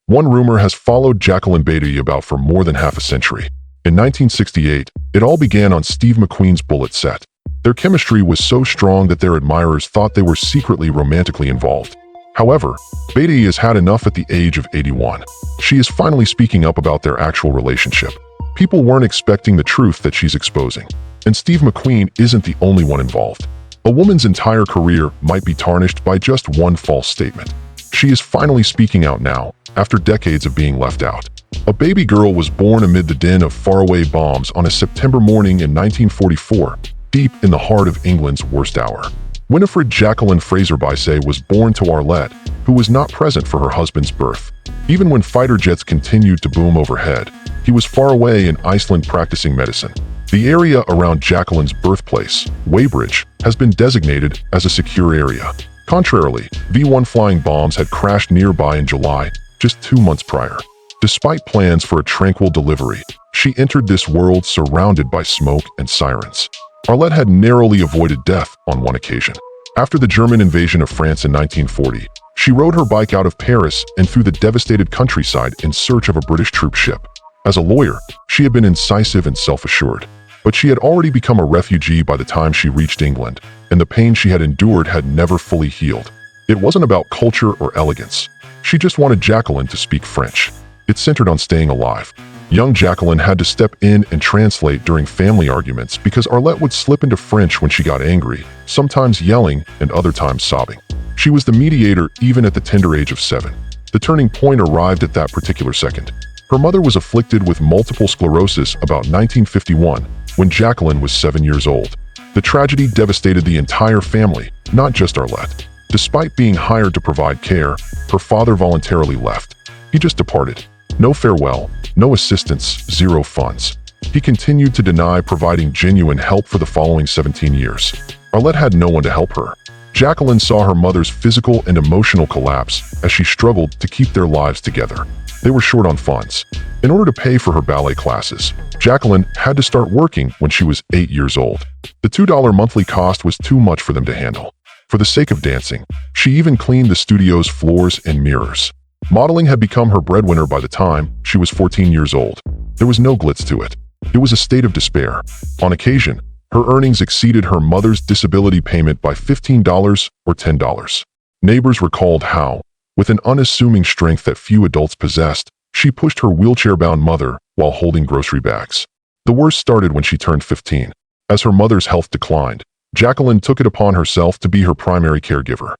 One rumor has followed Jacqueline Bisset about for more than half a century. In 1968, it all began on Steve McQueen's bullet set. Their chemistry was so strong that their admirers thought they were secretly romantically involved. However, Bisset has had enough at the age of 81. She is finally speaking up about their actual relationship. People weren't expecting the truth that she's exposing. And Steve McQueen isn't the only one involved. A woman's entire career might be tarnished by just one false statement. She is finally speaking out now, after decades of being left out. A baby girl was born amid the din of faraway bombs on a September morning in 1944, deep in the heart of England's worst hour. Winifred Jacqueline Fraser Bisset was born to Arlette, who was not present for her husband's birth. Even when fighter jets continued to boom overhead, he was far away in Iceland practicing medicine. The area around Jacqueline's birthplace, Weybridge, has been designated as a secure area. Contrarily, V-1 flying bombs had crashed nearby in July, just 2 months prior. Despite plans for a tranquil delivery, she entered this world surrounded by smoke and sirens. Arlette had narrowly avoided death on one occasion. After the German invasion of France in 1940, she rode her bike out of Paris and through the devastated countryside in search of a British troop ship. As a lawyer, she had been incisive and self-assured, but she had already become a refugee by the time she reached England, and the pain she had endured had never fully healed. It wasn't about culture or elegance. She just wanted Jacqueline to speak French. It centered on staying alive. Young Jacqueline had to step in and translate during family arguments because Arlette would slip into French when she got angry, sometimes yelling and other times sobbing. She was the mediator even at the tender age of 7. The turning point arrived at that particular second. Her mother was afflicted with multiple sclerosis about 1951 when Jacqueline was 7 years old. The tragedy devastated the entire family, not just Arlette. Despite being hired to provide care, her father voluntarily left. He just departed. No farewell, no assistance, zero funds. He continued to deny providing genuine help for the following 17 years. Arlette had no one to help her. Jacqueline saw her mother's physical and emotional collapse as she struggled to keep their lives together. They were short on funds. In order to pay for her ballet classes, Jacqueline had to start working when she was 8 years old. The $2 monthly cost was too much for them to handle. For the sake of dancing, she even cleaned the studio's floors and mirrors. Modeling had become her breadwinner by the time she was 14 years old. There was no glitz to it. It was a state of despair. On occasion, her earnings exceeded her mother's disability payment by $15 or $10. Neighbors recalled how, with an unassuming strength that few adults possessed, she pushed her wheelchair-bound mother while holding grocery bags. The worst started when she turned 15. As her mother's health declined, Jacqueline took it upon herself to be her primary caregiver.